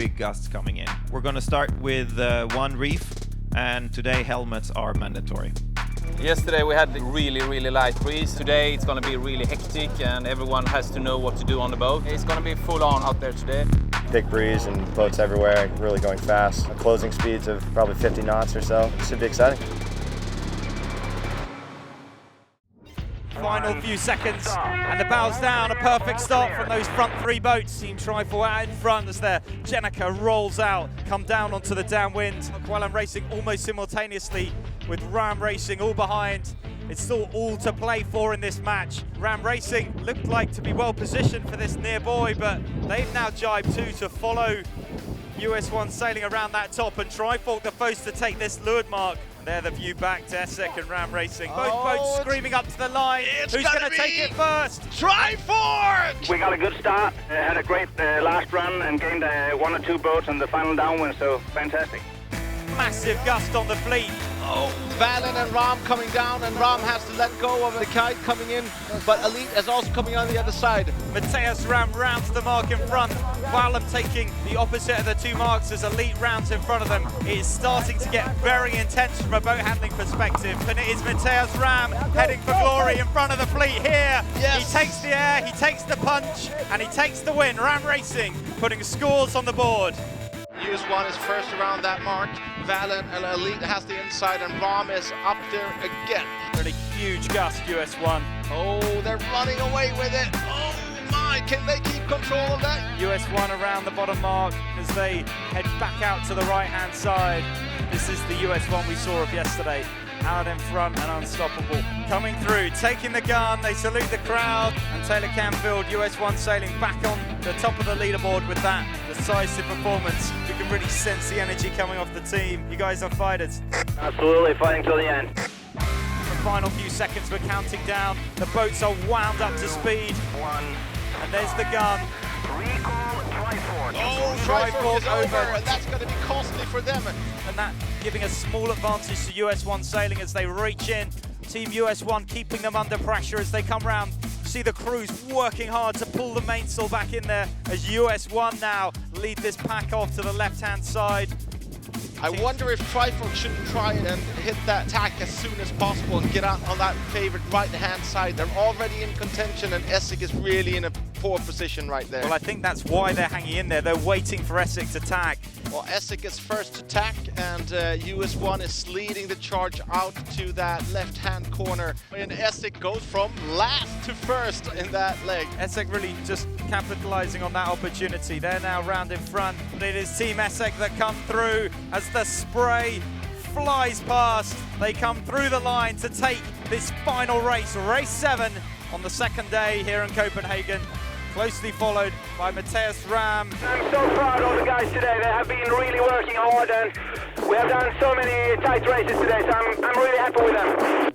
big gusts coming in. We're going to start with one reef, and today helmets are mandatory. Yesterday we had really light breeze. Today it's going to be really hectic and everyone has to know what to do on the boat. It's going to be full on out there today. Big breeze and boats everywhere, really going fast. Closing speeds of probably 50 knots or so. It should be exciting. Final few seconds and the bow's down. A perfect start from those front three boats. Team Trifle out in front as their Jenica rolls out, come down onto the downwind. While I'm racing almost simultaneously with Ram Racing all behind. It's still all to play for in this match. Ram Racing looked like to be well positioned for this near buoy, but they've now jibed too to follow US1 sailing around that top, and Trifle the first to take this leeward mark. And there the view back to Essek and Ram Racing. Both boats screaming up to the line. Who's going to take it first? Trifle! We got a good start, had a great last run and gained one or two boats on the final downwind, so fantastic. Massive gust on the fleet. Oh, Valen and Ram coming down, and Ram has to let go of the kite coming in, but Elite is also coming on the other side. Mateus Ram rounds the mark in front. Valen taking the opposite of the two marks as Elite rounds in front of them. It is starting to get very intense from a boat handling perspective, and it is Mateus Ram heading for glory in front of the fleet here. Yes. He takes the air, he takes the punch, and he takes the win. Ram Racing putting scores on the board. US1 is first around that mark. Valen and Elite has the inside, and Ram is up there again. Really huge gust, US1. Oh, they're running away with it. Oh my, can they keep control of that? US1 around the bottom mark as they head back out to the right-hand side. This is the US1 we saw of yesterday. Out in front and unstoppable. Coming through, taking the gun, they salute the crowd, and Taylor Canfield, US1 sailing back on the top of the leaderboard with that decisive performance. You can really sense the energy coming off the team. You guys are fighters. Absolutely, fighting till the end. The final few seconds we're counting down. The boats are wound up to speed. And there's the gun. Oh, Trifle is over, and that's going to be costly for them. And that giving a small advantage to US1 sailing as they reach in. Team US1 keeping them under pressure as they come round. See the crews working hard to pull the mainsail back in there as US1 now lead this pack off to the left-hand side. I wonder if Trifle shouldn't try and hit that tack as soon as possible and get out on that favorite right-hand side. They're already in contention, and Essek is really in a poor position right there. Well, I think that's why they're hanging in there. They're waiting for Essek to tack. Well, Essek is first to tack, and US1 is leading the charge out to that left-hand corner. And Essek goes from last to first in that leg. Essek really just capitalizing on that opportunity. They're now round in front. But it is Team Essek that come through as the spray flies past. They come through the line to take this final race, race 7 on the second day here in Copenhagen. Closely followed by Mateus Ram. I'm so proud of the guys today. They have been really working hard, and we have done so many tight races today, so I'm really happy with them.